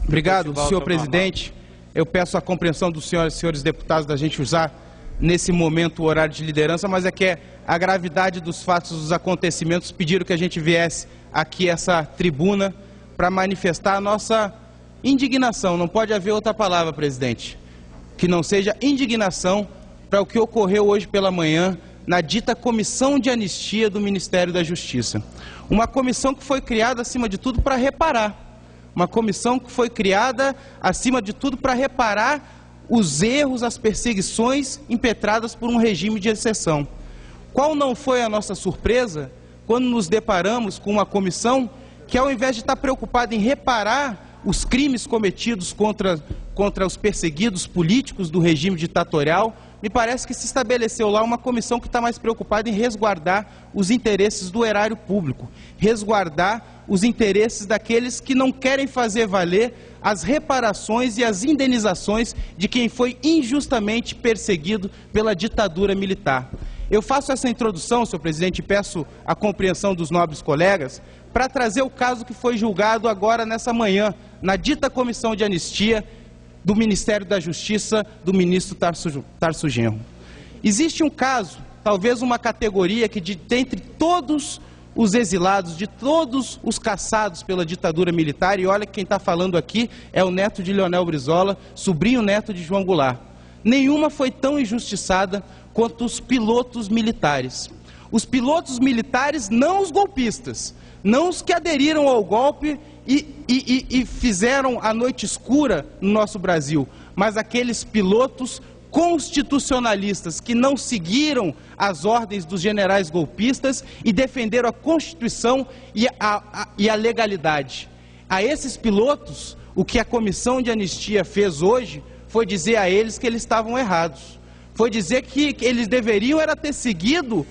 Obrigado, senhor presidente. Eu peço a compreensão dos senhores deputados da gente usar nesse momento o horário de liderança, mas é que a gravidade dos fatos, dos acontecimentos, pediram que a gente viesse aqui a essa tribuna para manifestar a nossa indignação. Não pode haver outra palavra, presidente, que não seja indignação para o que ocorreu hoje pela manhã na dita Comissão de Anistia do Ministério da Justiça. Uma comissão que foi criada, acima de tudo, para reparar. Uma comissão que foi criada, acima de tudo, para reparar os erros, as perseguições impetradas por um regime de exceção. Qual não foi a nossa surpresa quando nos deparamos com uma comissão que, ao invés de estar preocupada em reparar os crimes cometidos contra os perseguidos políticos do regime ditatorial, me parece que se estabeleceu lá uma comissão que está mais preocupada em resguardar os interesses do erário público, resguardar os interesses daqueles que não querem fazer valer as reparações e as indenizações de quem foi injustamente perseguido pela ditadura militar. Eu faço essa introdução, senhor presidente, e peço a compreensão dos nobres colegas, para trazer o caso que foi julgado agora nessa manhã, na dita Comissão de Anistia do Ministério da Justiça, do ministro Tarso Genro. Existe um caso, talvez uma categoria que, dentre todos os exilados, de todos os caçados pela ditadura militar, e olha que quem está falando aqui é o neto de Leonel Brizola, sobrinho neto de João Goulart. Nenhuma foi tão injustiçada quanto os pilotos militares. Os pilotos militares, não os golpistas, não os que aderiram ao golpe e fizeram a noite escura no nosso Brasil, mas aqueles pilotos constitucionalistas que não seguiram as ordens dos generais golpistas e defenderam a Constituição e a legalidade. A esses pilotos, o que a Comissão de Anistia fez hoje foi dizer a eles que eles estavam errados. Foi dizer que eles deveriam era ter seguido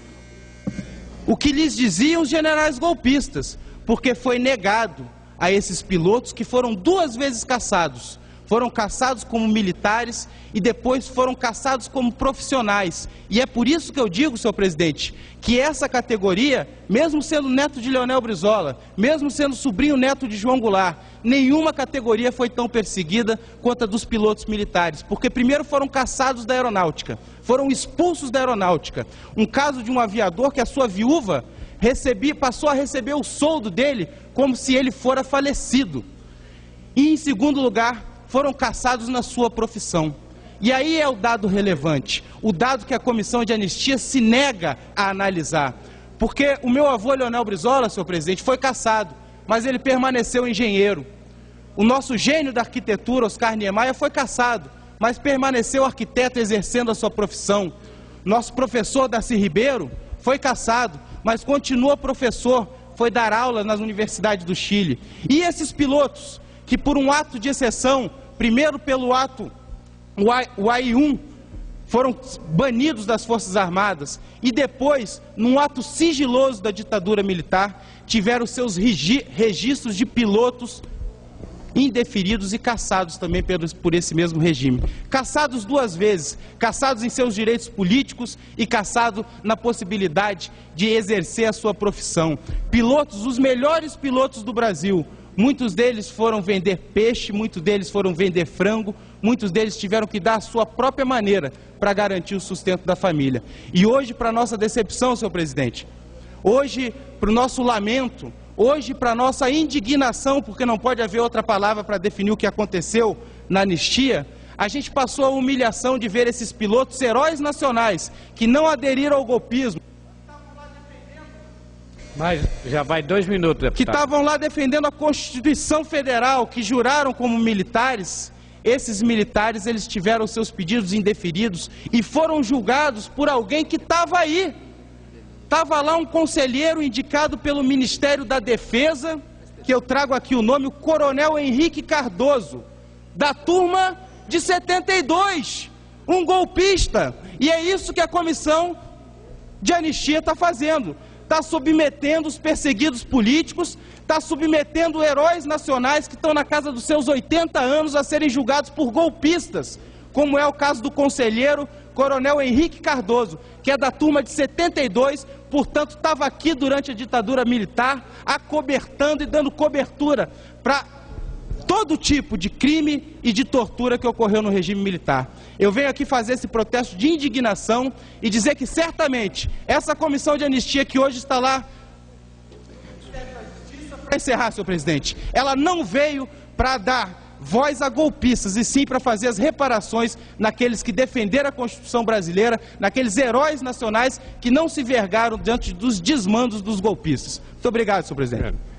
o que lhes diziam os generais golpistas, porque foi negado a esses pilotos que foram 2 vezes caçados. Foram caçados como militares e depois foram caçados como profissionais. E é por isso que eu digo, senhor presidente, que essa categoria, mesmo sendo neto de Leonel Brizola, mesmo sendo sobrinho neto de João Goulart, nenhuma categoria foi tão perseguida quanto a dos pilotos militares, porque primeiro foram caçados da aeronáutica, foram expulsos da aeronáutica. Um caso de um aviador que a sua viúva passou a receber o soldo dele como se ele fora falecido. E em segundo lugar, foram caçados na sua profissão. E aí é o dado relevante, o dado que a Comissão de Anistia se nega a analisar. Porque o meu avô, Leonel Brizola, senhor presidente, foi caçado, mas ele permaneceu engenheiro. O nosso gênio da arquitetura, Oscar Niemeyer, foi caçado, mas permaneceu arquiteto exercendo a sua profissão. Nosso professor, Darcy Ribeiro, foi caçado, mas continua professor, foi dar aula nas universidades do Chile. E esses pilotos, que por um ato de exceção, primeiro pelo ato, o AI-1, foram banidos das Forças Armadas e depois, num ato sigiloso da ditadura militar, tiveram seus registros de pilotos indeferidos e caçados também por esse mesmo regime. Caçados 2 vezes, caçados em seus direitos políticos e caçado na possibilidade de exercer a sua profissão. Pilotos, os melhores pilotos do Brasil. Muitos deles foram vender peixe, muitos deles foram vender frango, muitos deles tiveram que dar a sua própria maneira para garantir o sustento da família. E hoje, para nossa decepção, senhor presidente, hoje, para o nosso lamento, hoje, para nossa indignação, porque não pode haver outra palavra para definir o que aconteceu na anistia, a gente passou a humilhação de ver esses pilotos heróis nacionais que não aderiram ao golpismo, mas já vai 2 minutos, deputado. Que estavam lá defendendo a Constituição Federal, que juraram como militares. Esses militares, eles tiveram seus pedidos indeferidos e foram julgados por alguém que estava aí. Estava lá um conselheiro indicado pelo Ministério da Defesa, que eu trago aqui o nome, o Coronel Henrique Cardoso, da turma de 72, um golpista. E é isso que a Comissão de Anistia está fazendo. Está submetendo os perseguidos políticos, está submetendo heróis nacionais que estão na casa dos seus 80 anos a serem julgados por golpistas, como é o caso do conselheiro Coronel Henrique Cardoso, que é da turma de 72, portanto estava aqui durante a ditadura militar, acobertando e dando cobertura para todo tipo de crime e de tortura que ocorreu no regime militar. Eu venho aqui fazer esse protesto de indignação e dizer que certamente essa comissão de anistia que hoje está lá, para encerrar, senhor presidente, ela não veio para dar voz a golpistas, e sim para fazer as reparações naqueles que defenderam a Constituição brasileira, naqueles heróis nacionais que não se vergaram diante dos desmandos dos golpistas. Muito obrigado, senhor presidente.